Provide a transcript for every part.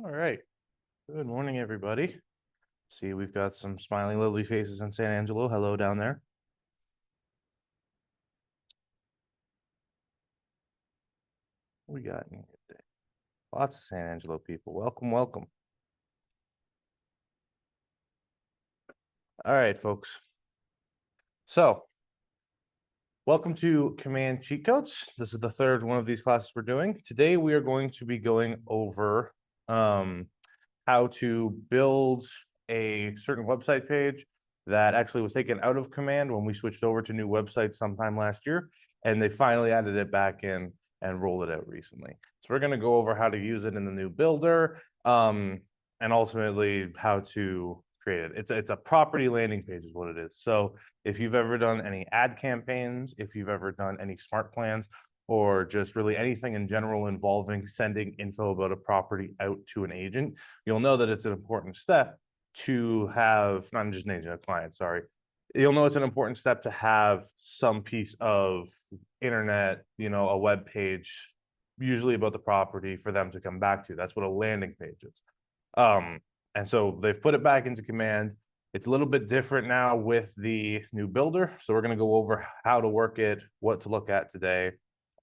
All right. Good morning, everybody. See, we've got some smiling, lovely faces in San Angelo. Hello down there. What we got in here today? Lots of San Angelo people. Welcome, welcome. All right, folks. So, welcome to Command Cheat Codes. This is the third one of these classes we're doing. Today, we are going to be going over how to build a certain website page that actually was taken out of Command when we switched over to new websites sometime last year, and they finally added it back in and rolled it out recently. So we're going to go over how to use it in the new builder, and ultimately how to create it. It's a property landing page is what it is. So if you've ever done any ad campaigns, if you've ever done any smart plans, or just really anything in general involving sending info about a property out to an agent, you'll know that it's an important step to have, not just an agent, a client, sorry. You'll know it's an important step to have some piece of internet, a web page, usually about the property for them to come back to. That's what a landing page is. And so they've put it back into Command. It's a little bit different now with the new builder. So we're going to go over how to work it, what to look at today,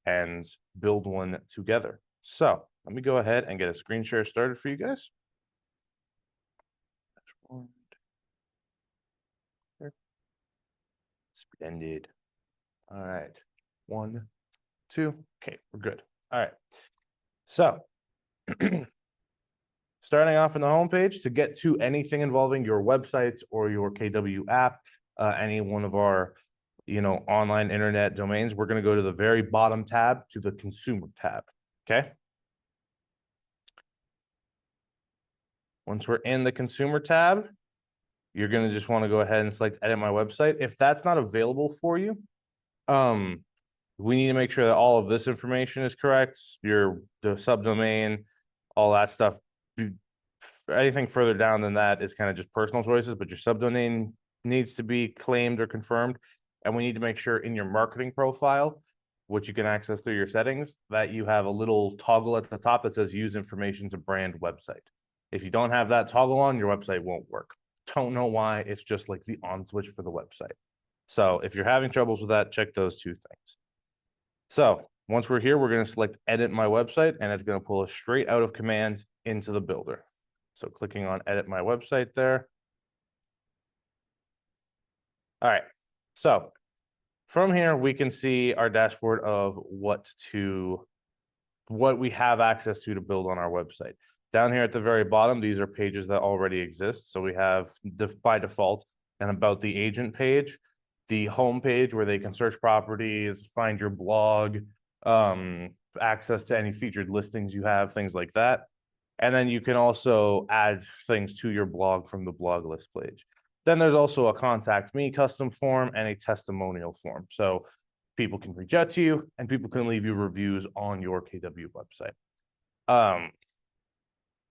and build one together. So let me go ahead and get a screen share started for you guys. Splendid. All right. 1, 2. Okay, we're good. All right. So starting off in the homepage, to get to anything involving your websites or your KW app, any one of our online internet domains, we're going to go to the very bottom tab, to the consumer tab. Okay. Once we're in the consumer tab, you're going to just want to go ahead and select edit my website. If that's not available for you, we need to make sure that all of this information is correct. The subdomain, all that stuff. Anything further down than that is kind of just personal choices, but your subdomain needs to be claimed or confirmed. And we need to make sure in your marketing profile, which you can access through your settings, that you have a little toggle at the top that says use information to brand website. If you don't have that toggle on, your website won't work. Don't know why. It's just like the on switch for the website. So if you're having troubles with that, check those two things. So once we're here, we're going to select edit my website, and it's going to pull us straight out of Command into the builder. So clicking on edit my website there. All right. So from here, we can see our dashboard of what we have access to build on our website. Down here at the very bottom, these are pages that already exist. So we have by default an about the agent page, the home page where they can search properties, find your blog, access to any featured listings you have, things like that. And then you can also add things to your blog from the blog list page. Then there's also a contact me custom form and a testimonial form. So people can reach out to you and people can leave you reviews on your KW website.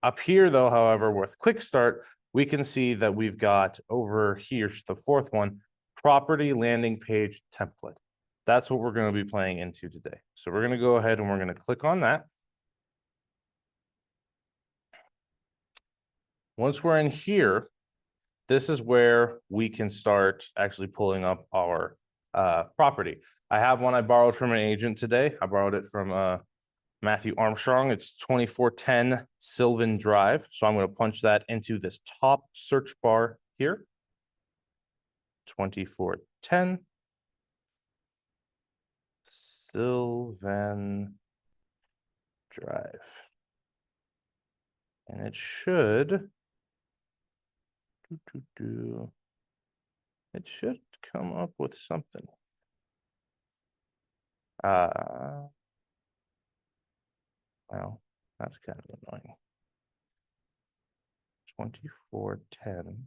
Up here though, however, with quick start, we can see that we've got over here, the fourth one, property landing page template. That's what we're going to be playing into today. So we're going to go ahead and we're going to click on that. Once we're in here, this is where we can start actually pulling up our property. I have one I borrowed from an agent today. I borrowed it from Matthew Armstrong. It's 2410 Sylvan Drive. So I'm going to punch that into this top search bar here. 2410 Sylvan Drive. And it should come up with something. Well, that's kind of annoying. 2410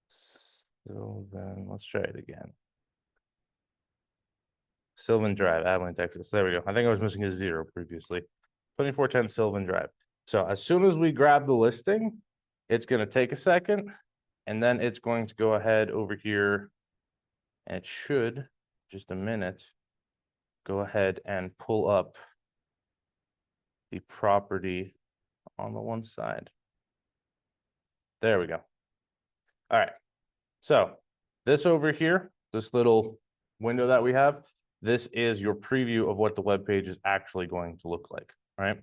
Sylvan. Let's try it again. Sylvan Drive, Abilene, Texas. There we go. I think I was missing a 0 previously. 2410 Sylvan Drive. So as soon as we grab the listing, it's going to take a second, and then it's going to go ahead over here, and it should, just a minute, go ahead and pull up the property on the one side. There we go. All right. So this over here, this little window that we have, this is your preview of what the web page is actually going to look like, right?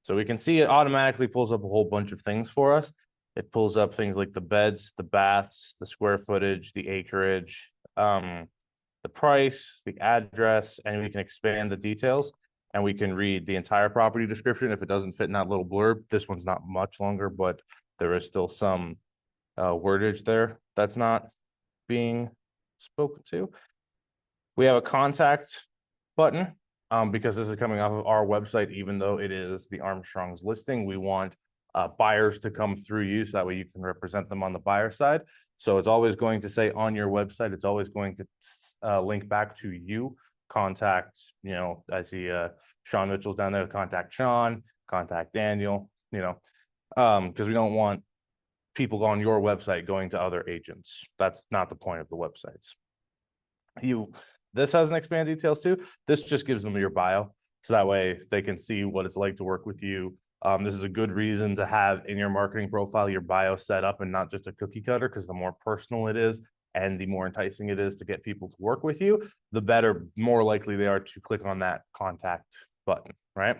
So we can see it automatically pulls up a whole bunch of things for us. It pulls up things like the beds, the baths, the square footage, the acreage, the price, the address, and we can expand the details and we can read the entire property description if it doesn't fit in that little blurb. This one's not much longer, but there is still some wordage there that's not being spoken to. We have a contact button because this is coming off of our website, even though it is the Armstrong's listing. We want buyers to come through you so that way you can represent them on the buyer side. So it's always going to say on your website, it's always going to link back to you. Contact, you know, I see Sean Mitchell's down there, contact Sean, contact Daniel, you know, because we don't want people on your website going to other agents. That's not the point of the websites. This has an expand details too. This just gives them your bio. So that way they can see what it's like to work with you. This is a good reason to have in your marketing profile, your bio set up and not just a cookie cutter, because the more personal it is and the more enticing it is to get people to work with you, the better, more likely they are to click on that contact button, right?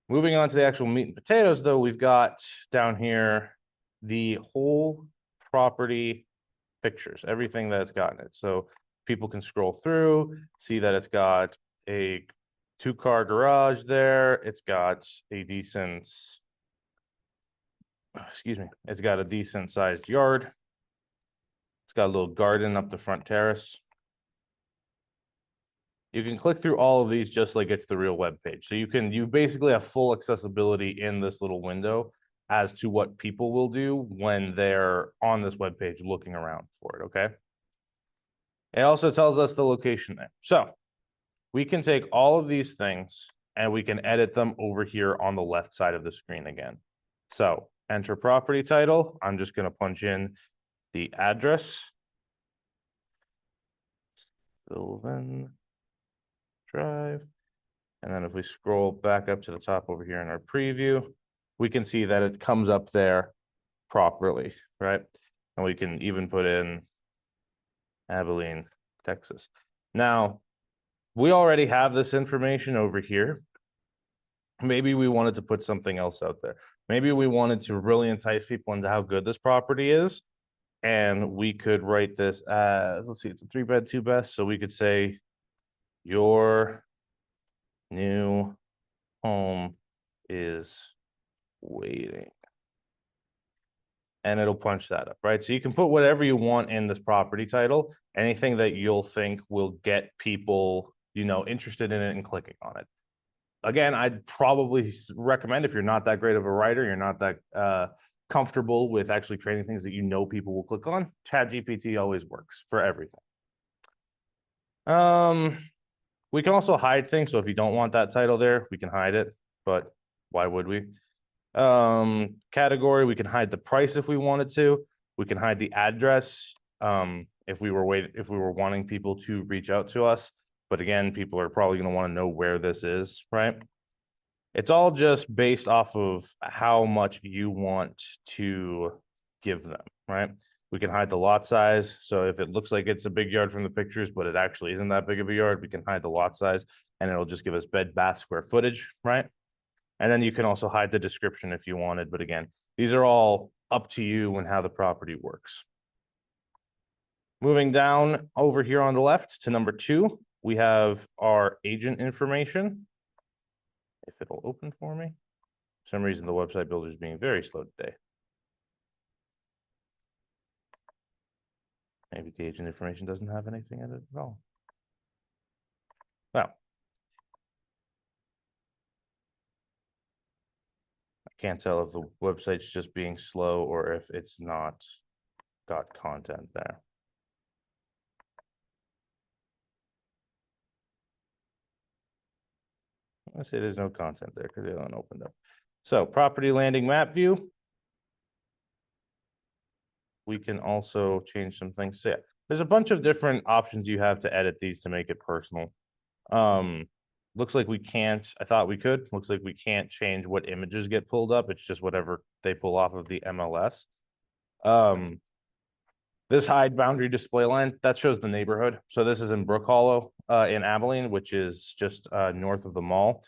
Moving on to the actual meat and potatoes though, we've got down here the whole property pictures, everything that's got in it. So people can scroll through, see that it's got a 2-car garage there. It's got a decent, it's got a decent sized yard. It's got a little garden up the front terrace. You can click through all of these just like it's the real web page. So you basically have full accessibility in this little window as to what people will do when they're on this web page looking around for it, okay? It also tells us the location there. So we can take all of these things and we can edit them over here on the left side of the screen again. So enter property title. I'm just going to punch in the address. Sylvan Drive. And then if we scroll back up to the top over here in our preview, we can see that it comes up there properly, right? And we can even put in Abilene, Texas. Now, we already have this information over here. Maybe we wanted to put something else out there. Maybe we wanted to really entice people into how good this property is. And we could write this as, let's see, it's a 3-bed, 2-bath. So we could say, your new home is waiting. And it'll punch that up, right? So you can put whatever you want in this property title, anything that you'll think will get people, you know, interested in it and clicking on it. Again, I'd probably recommend, if you're not that great of a writer, you're not that comfortable with actually creating things that you know people will click on, ChatGPT always works for everything. We can also hide things. So if you don't want that title there, we can hide it, but why would we? Category, we can hide the price if we wanted to. We can hide the address if we were wanting people to reach out to us. But again, people are probably going to want to know where this is, right? It's all just based off of how much you want to give them, right? We can hide the lot size. So if it looks like it's a big yard from the pictures, but it actually isn't that big of a yard, we can hide the lot size and it'll just give us bed, bath, square footage, right? And then you can also hide the description if you wanted. But again, these are all up to you and how the property works. Moving down over here on the left to number 2, we have our agent information. If it'll open for me. For some reason, the website builder is being very slow today. Maybe the agent information doesn't have anything in it at all. Well, I can't tell if the website's just being slow or if it's not got content there. Let's say there's no content there because they haven't opened up. So property landing map view. We can also change some things. So yeah, there's a bunch of different options you have to edit these to make it personal. looks like we can't, I thought we could, looks like we can't change what images get pulled up. It's just whatever they pull off of the MLS. This hide boundary display line, that shows the neighborhood. So this is in Brook Hollow, in Abilene, which is just north of the mall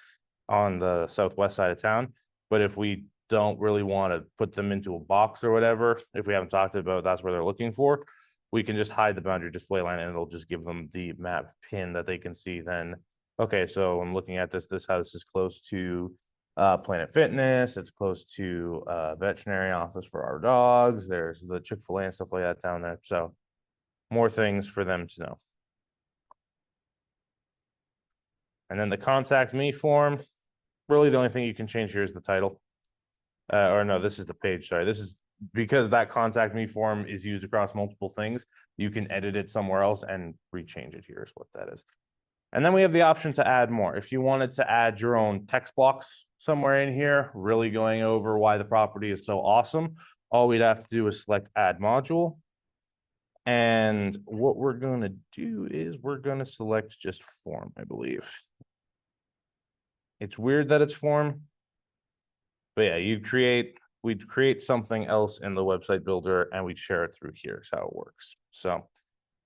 on the southwest side of town. But if we don't really want to put them into a box or whatever, if we haven't talked about that's where they're looking for, we can just hide the boundary display line and it'll just give them the map pin that they can see then. Okay, so I'm looking at this house is close to Planet Fitness. It's close to veterinary office for our dogs. There's the Chick-fil-A and stuff like that down there. So more things for them to know. And then the contact me form, really the only thing you can change here is the title. Or no, this is the page, sorry. This is because that contact me form is used across multiple things. You can edit it somewhere else and rechange it here is what that is. And then we have the option to add more. If you wanted to add your own text blocks somewhere in here, really going over why the property is so awesome, all we'd have to do is select add module. And what we're going to do is we're going to select just form, I believe. It's weird that it's form, but yeah, we'd create something else in the website builder and we'd share it through here is how it works. So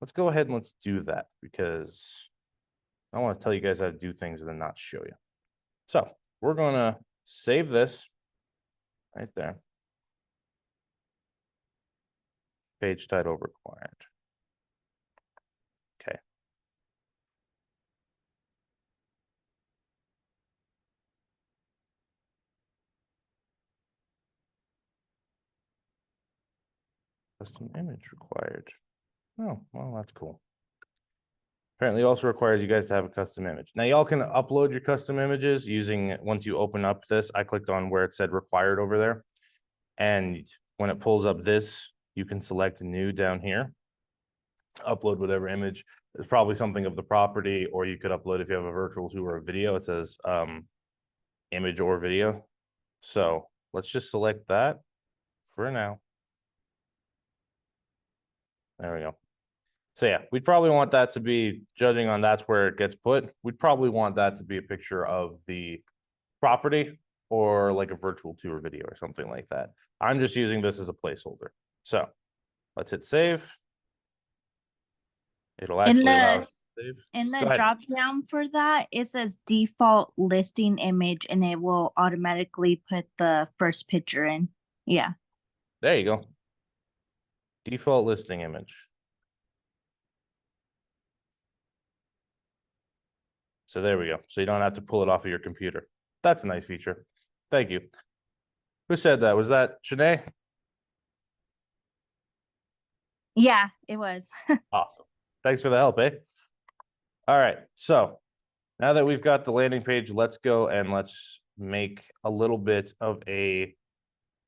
let's go ahead and let's do that because I want to tell you guys how to do things and then not show you. So we're going to save this right there. Page title required. Okay. Custom image required. Oh, well, that's cool. Apparently, it also requires you guys to have a custom image. Now, y'all can upload your custom images using, once you open up this, I clicked on where it said required over there. And when it pulls up this, you can select new down here. Upload whatever image. There's probably something of the property, or you could upload if you have a virtual tour or a video. It says image or video. So let's just select that for now. There we go. So yeah, we'd probably want that to be, judging on that's where it gets put, we'd probably want that to be a picture of the property or like a virtual tour video or something like that. I'm just using this as a placeholder. So let's hit save. It'll actually allow us to save. In the drop down for that, it says default listing image and it will automatically put the first picture in. Yeah. There you go. Default listing image. So there we go. So you don't have to pull it off of your computer. That's a nice feature. Thank you. Who said that? Was that Shanae? Yeah, it was. Awesome. Thanks for the help, eh? All right. So now that we've got the landing page, let's go and let's make a little bit of a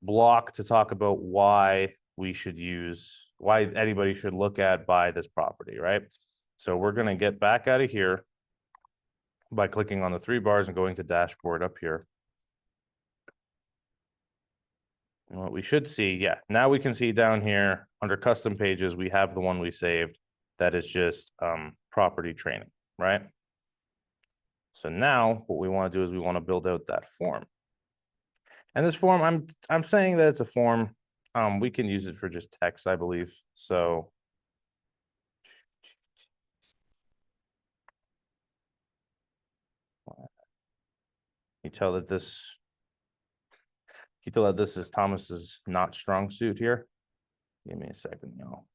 block to talk about why we should use, why anybody should look at, buy this property, right? So we're going to get back out of here by clicking on the three bars and going to dashboard up here. And what we should see, yeah, now we can see down here under custom pages, we have the one we saved that is just property training, right? So now what we want to do is we want to build out that form. And this form, I'm saying that it's a form. We can use it for just text, I believe. So you tell that this is Thomas's not strong suit here. Give me a second, y'all.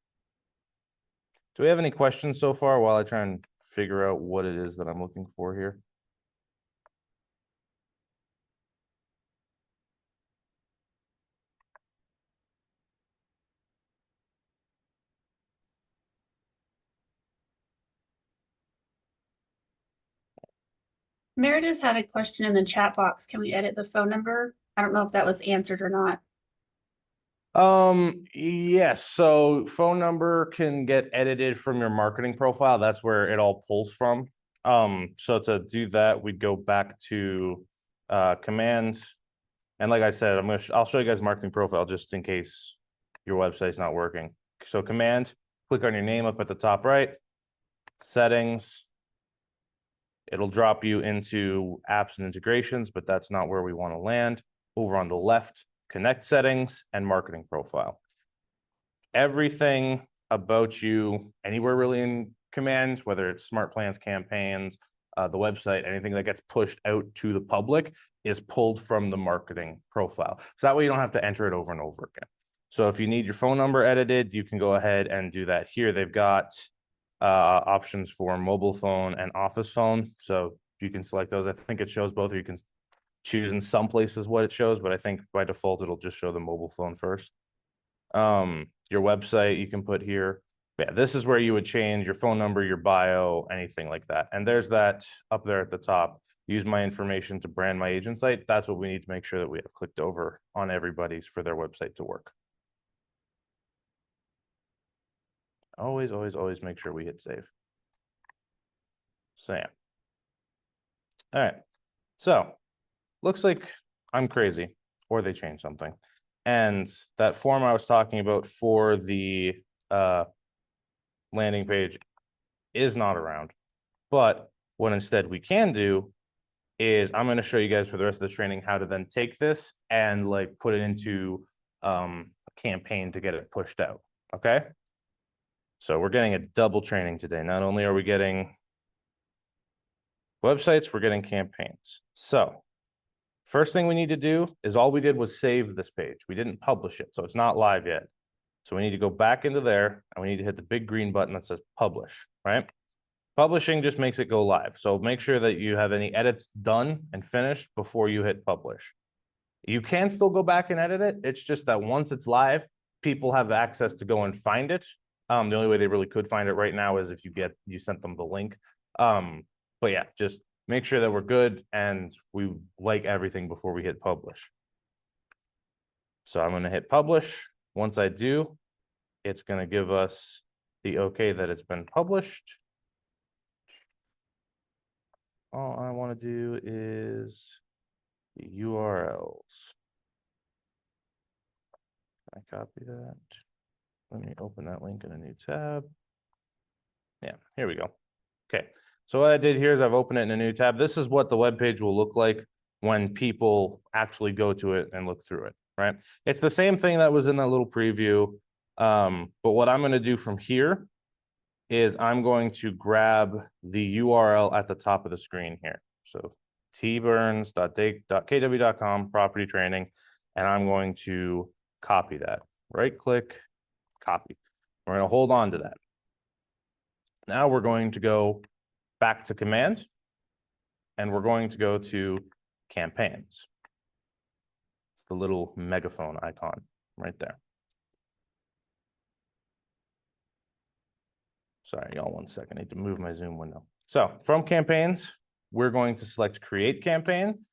Do we have any questions so far while I try and figure out what it is that I'm looking for here? Meredith had a question in the chat box. Can we edit the phone number? I don't know if that was answered or not. Yes. So phone number can get edited from your marketing profile. That's where it all pulls from. So to do that, we'd go back to commands. And like I said, I'll show you guys marketing profile just in case your website's not working. So command, click on your name up at the top right, settings. It'll drop you into apps and integrations, but that's not where we want to land. Over on the left, connect settings and marketing profile. Everything about you anywhere really in Command, whether it's smart plans, campaigns, the website, anything that gets pushed out to the public is pulled from the marketing profile. So that way you don't have to enter it over and over again. So if you need your phone number edited, you can go ahead and do that here. They've got options for mobile phone and office phone. So you can select those. I think it shows both, or you can choose in some places what it shows, but I think by default, it'll just show the mobile phone first. Your website you can put here. Yeah, this is where you would change your phone number, your bio, anything like that. And there's that up there at the top. Use my information to brand my agent site. That's what we need to make sure that we have clicked over on everybody's for their website to work. Always, always, always make sure we hit save. So yeah. All right. So looks like I'm crazy or they changed something. And that form I was talking about for the landing page is not around. But what instead we can do is I'm going to show you guys for the rest of the training how to then take this and like put it into a campaign to get it pushed out. Okay. So we're getting a double training today. Not only are we getting websites, we're getting campaigns. So first thing we need to do is all we did was save this page. We didn't publish it, so it's not live yet. So we need to go back into there and we need to hit the big green button that says publish, right? Publishing just makes it go live. So make sure that you have any edits done and finished before you hit publish. You can still go back and edit it. It's just that once it's live, people have access to go and find it. The only way they really could find it right now is if you sent them the link. But yeah, just make sure that we're good and we like everything before we hit publish. So I'm going to hit publish. Once I do, it's going to give us the okay that it's been published. All I want to do is the URLs. Can I copy that? Let me open that link in a new tab. Yeah, here we go. Okay, so what I did here is I've opened it in a new tab. This is what the web page will look like when people actually go to it and look through it, right? It's the same thing that was in that little preview. But what I'm going to do from here is I'm going to grab the URL at the top of the screen here. So tburns.kw.com property training, and I'm going to copy that. Right click, copy. We're going to hold on to that. Now we're going to go back to command, and we're going to go to campaigns. It's the little megaphone icon right there. Sorry, y'all, 1 second. I need to move my Zoom window. So from campaigns, we're going to select create campaign.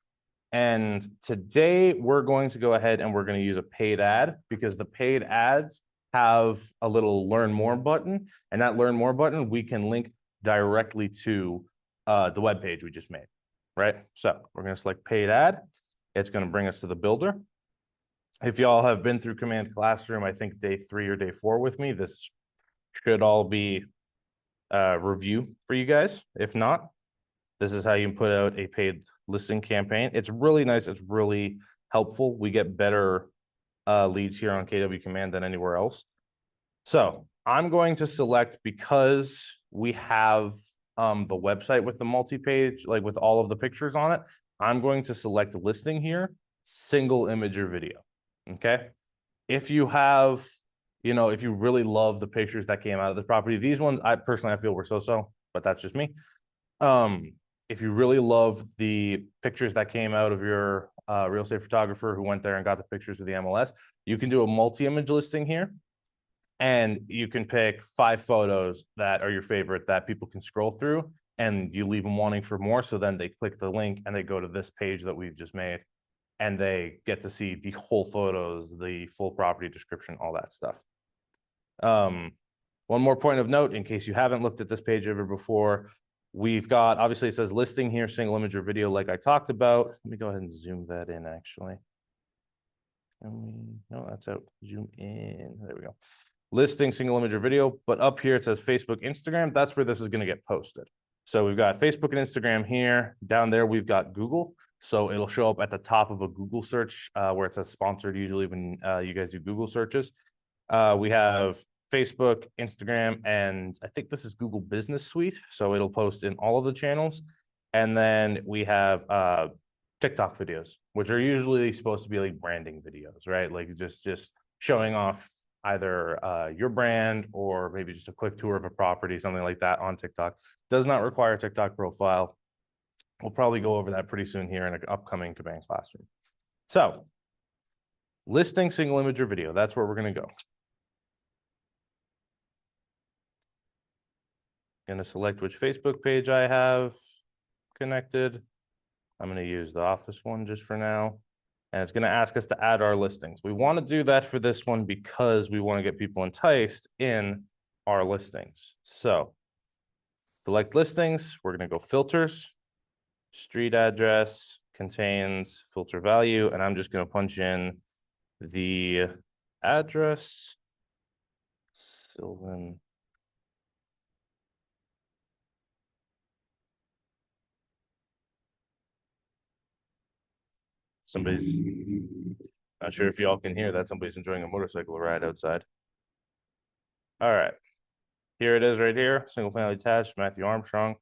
And today we're going to go ahead and we're going to use a paid ad because the paid ads have a little learn more button, and that learn more button we can link directly to the web page we just made, right? So we're going to select paid ad. It's going to bring us to the builder. If y'all have been through Command Classroom, I think day 3 or day 4 with me, this should all be review for you guys. If not, this is how you can put out a paid listing campaign. It's really nice. It's really helpful. We get better leads here on KW Command than anywhere else. So I'm going to select, because we have the website with the multi-page, like with all of the pictures on it, I'm going to select listing here, single image or video. Okay. If you have, you know, if you really love the pictures that came out of the property, these ones I feel were so-so, but that's just me. If you really love the pictures that came out of your real estate photographer who went there and got the pictures of the MLS, you can do a multi-image listing here. And you can pick 5 photos that are your favorite that people can scroll through, and you leave them wanting for more. So then they click the link and they go to this page that we've just made, and they get to see the whole photos, the full property description, all that stuff. One more point of note, in case you haven't looked at this page ever before, we've got, obviously it says listing here, single image or video, like I talked about. Let me go ahead and zoom that in actually. No, that's out. Zoom in. There we go. Listing, single image or video, but up here it says Facebook, Instagram. That's where this is going to get posted. So we've got Facebook and Instagram here. Down there, we've got Google. So it'll show up at the top of a Google search where it says sponsored usually when you guys do Google searches. We have Facebook, Instagram, and I think this is Google Business Suite. So it'll post in all of the channels. And then we have TikTok videos, which are usually supposed to be like branding videos, right? Like just showing off either your brand or maybe just a quick tour of a property, something like that on TikTok. Does not require a TikTok profile. We'll probably go over that pretty soon here in an upcoming Command Classroom. So listing single image or video, that's where we're going to go. Going to select which Facebook page I have connected. I'm going to use the office one just for now. And it's going to ask us to add our listings. We want to do that for this one because we want to get people enticed in our listings. So select listings. We're going to go filters, street address, contains, filter value. And I'm just going to punch in the address, Sylvan. Somebody's, not sure if y'all can hear that. Somebody's enjoying a motorcycle ride outside. All right. Here it is right here. Single family attached, Matthew Armstrong.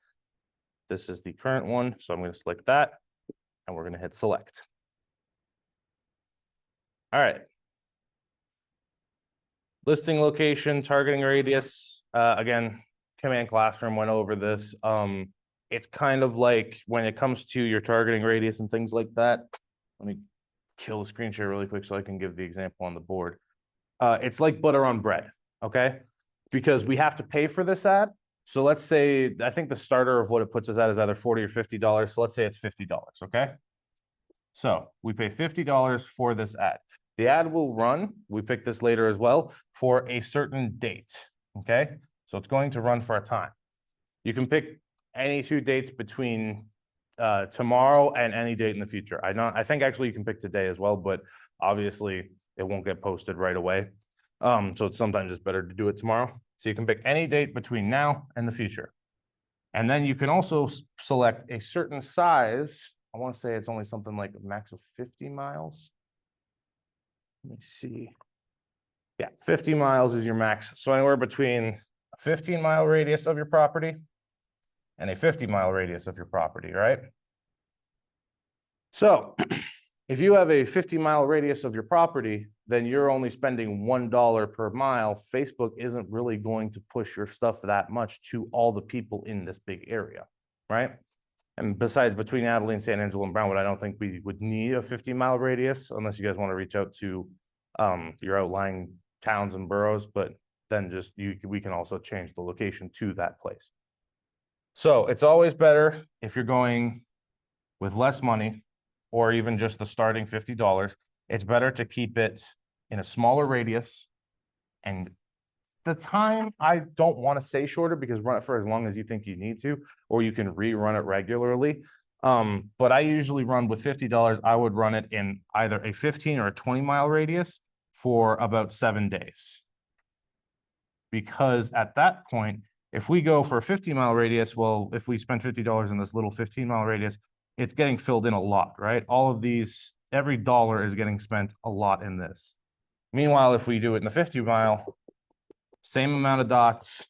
This is the current one. So I'm going to select that and we're going to hit select. All right. Listing location, targeting radius. Again, Command Classroom went over this. It's kind of like when it comes to your targeting radius and things like that. Let me kill the screen share really quick so I can give the example on the board. It's like butter on bread, okay? Because we have to pay for this ad. So let's say, I think the starter of what it puts us at is either $40 or $50. So let's say it's $50, okay? So we pay $50 for this ad. The ad will run, we pick this later as well, for a certain date, okay? So it's going to run for a time. You can pick any two dates between tomorrow and any date in the future. I think actually you can pick today as well, but obviously it won't get posted right away. So sometimes it's better to do it tomorrow. So you can pick any date between now and the future. And then you can also select a certain size. I want to say it's only something like a max of 50 miles. Let me see. Yeah, 50 miles is your max. So anywhere between a 15-mile radius of your property and a 50-mile radius of your property, right? So if you have a 50-mile radius of your property, then you're only spending $1 per mile. Facebook isn't really going to push your stuff that much to all the people in this big area, right? And besides, between Abilene, San Angelo, and Brownwood, I don't think we would need a 50-mile radius unless you guys want to reach out to your outlying towns and boroughs, but then just we can also change the location to that place. So it's always better if you're going with less money or even just the starting $50, it's better to keep it in a smaller radius. And the time, I don't want to say shorter because run it for as long as you think you need to, or you can rerun it regularly. But I usually run with $50. I would run it in either a 15 or a 20-mile radius for about 7 days. Because at that point, if we go for a 50-mile radius, well, if we spend $50 in this little 15-mile radius, it's getting filled in a lot, right? All of these, every dollar is getting spent a lot in this. Meanwhile, if we do it in the 50-mile, same amount of dots,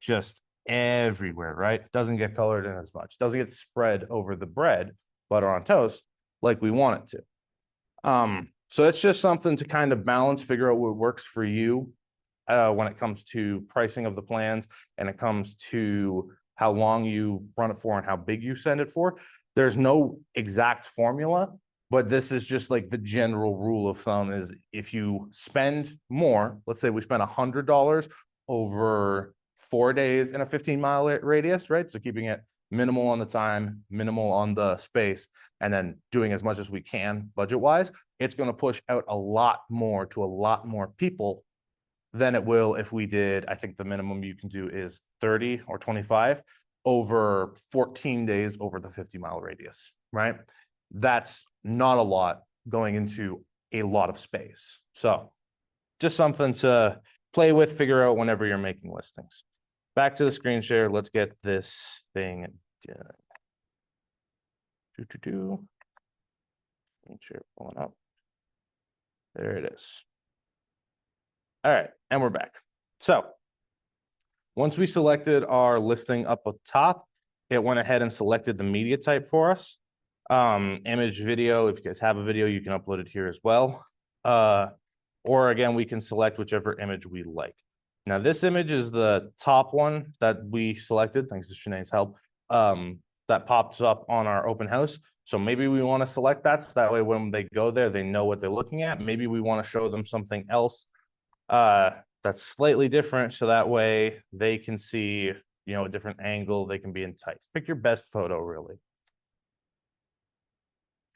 just everywhere, right? Doesn't get colored in as much. Doesn't get spread over the bread, butter on toast, like we want it to. So it's just something to kind of balance, figure out what works for you when it comes to pricing of the plans and it comes to how long you run it for and how big you send it for. There's no exact formula, but this is just like the general rule of thumb is if you spend more, let's say we spend $100 over 4 days in a 15-mile radius, right? So keeping it minimal on the time, minimal on the space, and then doing as much as we can budget-wise, it's going to push out a lot more to a lot more people than it will if we did, I think the minimum you can do is 30 or 25 over 14 days over the 50-mile radius, right? That's not a lot going into a lot of space. So just something to play with, figure out whenever you're making listings. back to the screen share. Let's get this thing done. Screen share pulling up. There it is. All right, and we're back. So once we selected our listing up at top, it went ahead and selected the media type for us. Image, video, if you guys have a video, you can upload it here as well. Or again, we can select whichever image we like. Now, this image is the top one that we selected, thanks to Shanae's help, that pops up on our open house. So maybe we want to select that, so that way when they go there, they know what they're looking at. Maybe we want to show them something else that's slightly different, so that way they can see, you know, a different angle, they can be enticed. Pick your best photo, really.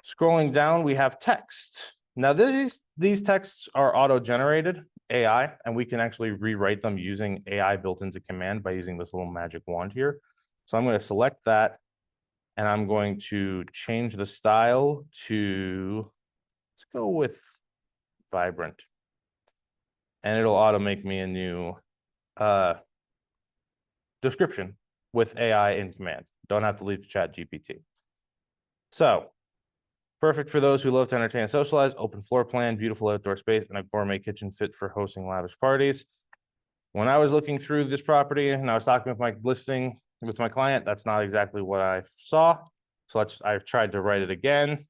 Scrolling down, we have text. Now, these texts are auto-generated AI, and we can actually rewrite them using AI built into command by using this little magic wand here. So I'm going to select that, and I'm going to change the style to, let's go with vibrant. And it'll auto make me a new description with AI in command. Don't have to leave to chat GPT. So perfect for those who love to entertain and socialize, open floor plan, beautiful outdoor space, and a gourmet kitchen fit for hosting lavish parties. When I was looking through this property and I was talking with my listing with my client, that's not exactly what I saw. So I've tried to write it again.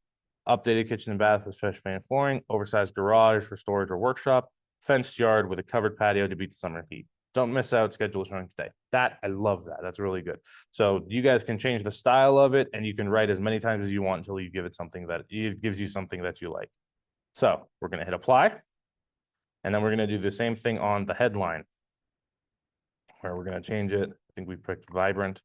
Updated kitchen and bath with fresh paint flooring, oversized garage for storage or workshop, fenced yard with a covered patio to beat the summer heat. Don't miss out, schedule is running today. That, I love that, that's really good. So you guys can change the style of it, and you can write as many times as you want until you give it something that, it gives you something that you like. So we're gonna hit apply, and then we're gonna do the same thing on the headline, where we're gonna change it. I think we picked vibrant.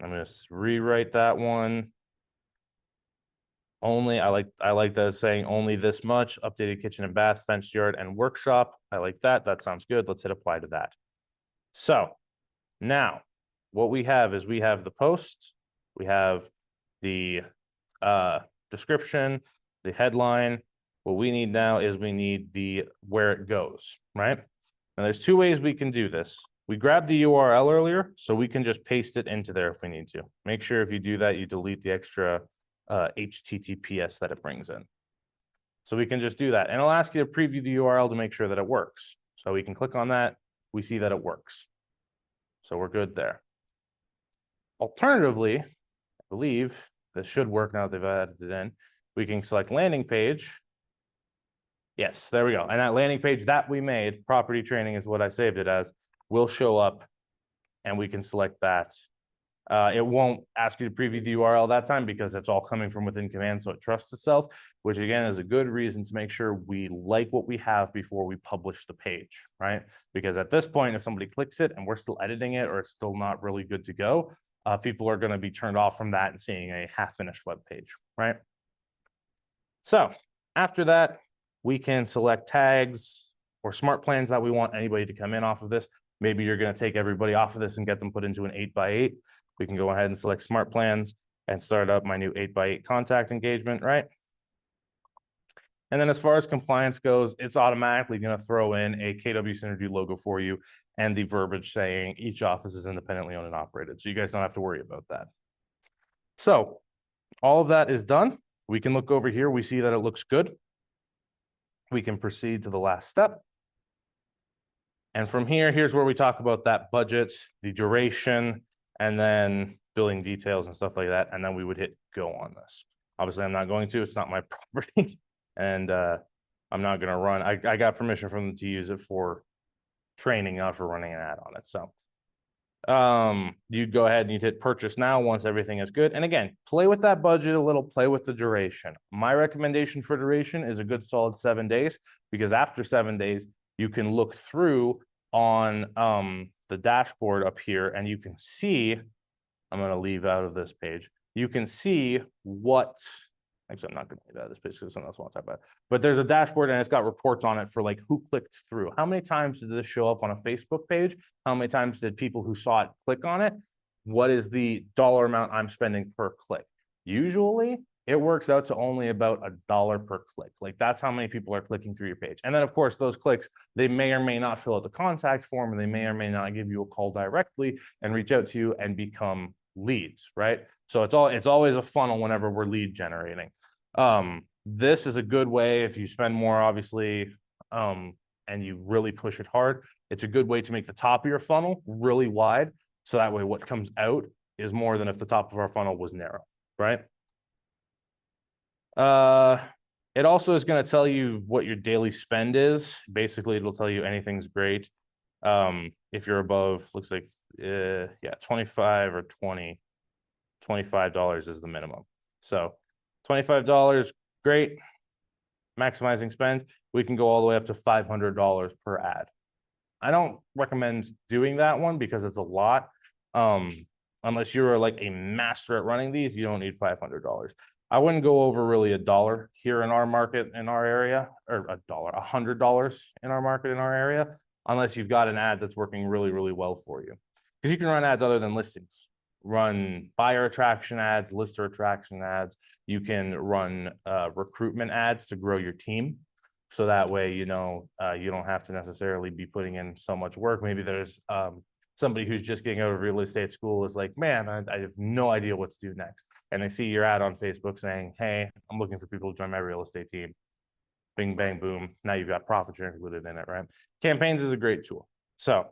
I'm gonna rewrite that one. Only, I like that saying only this much, updated kitchen and bath, fenced yard and workshop. I like that. That sounds good. Let's hit apply to that. So now what we have is we have the post, we have the description, the headline. What we need now is we need the where it goes, right? And there's two ways we can do this. We grabbed the URL earlier, so we can just paste it into there if we need to. Make sure if you do that, you delete the extra HTTPS that it brings in. So we can just do that. And it'll ask you to preview the URL to make sure that it works. So we can click on that. We see that it works. So we're good there. Alternatively, I believe this should work now that they've added it in. We can select landing page. Yes, there we go. And that landing page that we made, property training is what I saved it as, will show up, and we can select that. It won't ask you to preview the URL that time because it's all coming from within command, so it trusts itself, which again is a good reason to make sure we like what we have before we publish the page, right? Because at this point, if somebody clicks it and we're still editing it or it's still not really good to go, people are going to be turned off from that and seeing a half-finished web page, right? So after that, we can select tags or smart plans that we want anybody to come in off of this. Maybe you're going to take everybody off of this and get them put into an 8x8. We can go ahead and select smart plans and start up my new 8x8 contact engagement, right? And then as far as compliance goes, it's automatically going to throw in a KW Synergy logo for you and the verbiage saying each office is independently owned and operated. So you guys don't have to worry about that. So all of that is done. We can look over here. We see that it looks good. We can proceed to the last step. And from here, here's where we talk about that budget, the duration, and then billing details and stuff like that. And then we would hit go on this. Obviously, I'm not going to, it's not my property. And I'm not gonna run, I got permission from them to use it for training, not for running an ad on it. So you'd go ahead and you'd hit purchase now once everything is good. And again, play with that budget a little, play with the duration. My recommendation for duration is a good solid 7 days, because after 7 days, you can look through on the dashboard up here and you can see, I'm going to leave out of this page. You can see what, actually, I'm not going to leave out of this page because someone else wants to talk about it. But there's a dashboard and it's got reports on it for like who clicked through. How many times did this show up on a Facebook page? How many times did people who saw it click on it? What is the dollar amount I'm spending per click? Usually it works out to only about $1 per click. Like that's how many people are clicking through your page. And then of course, those clicks, they may or may not fill out the contact form, and they may or may not give you a call directly and reach out to you and become leads, right? So it's always a funnel whenever we're lead generating. This is a good way if you spend more, obviously, and you really push it hard. It's a good way to make the top of your funnel really wide. So that way what comes out is more than if the top of our funnel was narrow, right? It also is going to tell you what your daily spend is. Basically, it'll tell you anything's great. If you're above, looks like, yeah, 25 or 20, $25 is the minimum. So $25, great. Maximizing spend, we can go all the way up to $500 per ad. I don't recommend doing that one because it's a lot. Unless you're like a master at running these, you don't need $500. I wouldn't go over really $1 here in our market, in our area, or $100 in our market, in our area, unless you've got an ad that's working really, really well for you. Because you can run ads other than listings. Run buyer attraction ads, lister attraction ads. You can run recruitment ads to grow your team. So that way, you know, you don't have to necessarily be putting in so much work. Maybe there's somebody who's just getting out of real estate school is like, man, I have no idea what to do next. And they see your ad on Facebook saying, hey, I'm looking for people to join my real estate team. Bing, bang, boom. Now you've got profit share included in it, right? Campaigns is a great tool. So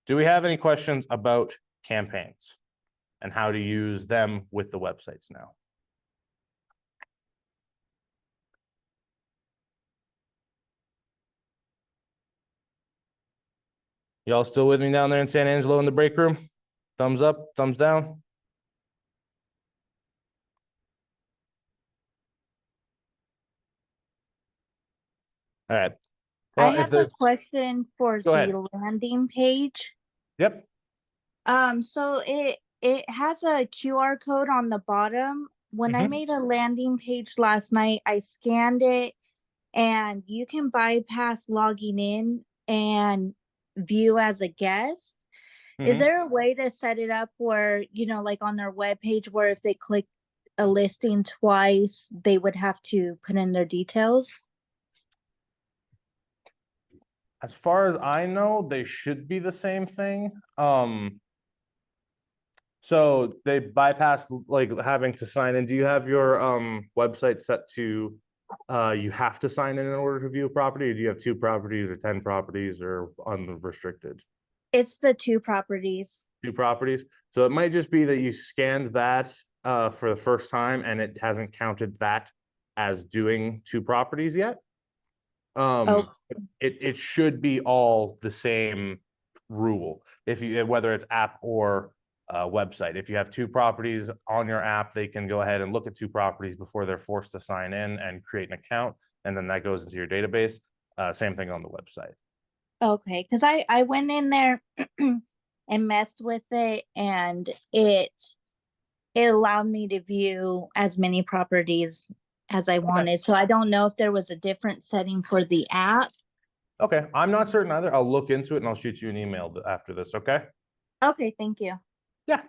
do we have any questions about campaigns and how to use them with the websites now? Y'all still with me down there in San Angelo in the break room? Thumbs up, thumbs down. All right. Well, I have a question for Go ahead. the landing page. Yep. So it has a QR code on the bottom. When I Mhm. made a landing page last night, I scanned it, and you can bypass logging in and view as a guest. Is Mhm. there a way to set it up where, you know, like on their webpage, where if they click a listing twice, they would have to put in their details? As far as I know, they should be the same thing. So they bypass like having to sign in. Do you have your website set to you have to sign in order to view a property, or do you have 2 properties or 10 properties or unrestricted? It's the 2 properties. 2 properties. So it might just be that you scanned that for the first time and it hasn't counted that as doing 2 properties yet. Oh. It should be all the same rule. If you, whether it's app or website, if you have 2 properties on your app, they can go ahead and look at 2 properties before they're forced to sign in and create an account, and then that goes into your database. Same thing on the website. Okay, because I went in there and messed with it, and it allowed me to view as many properties as I wanted. So I don't know if there was a different setting for the app. Okay, I'm not certain either. I'll look into it and I'll shoot you an email after this, okay? Okay, thank you. Yeah.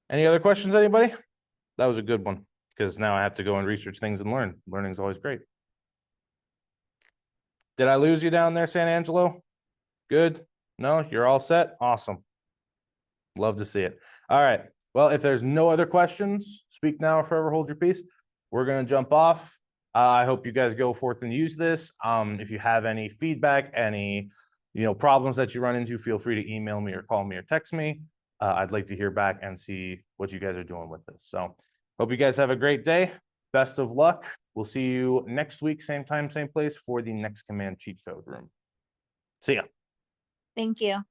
Any other questions, anybody? That was a good one, because now I have to go and research things and learn. Learning is always great. Did I lose you down there, San Angelo? Good? No, you're all set? Awesome. Love to see it. All right. Well, if there's no other questions, speak now or forever hold your peace. We're going to jump off. I hope you guys go forth and use this. If you have any feedback, any problems that you run into, feel free to email me or call me or text me. I'd like to hear back and see what you guys are doing with this. So hope you guys have a great day. Best of luck. We'll see you next week, same time, same place, for the next command cheat code room. See ya. Thank you.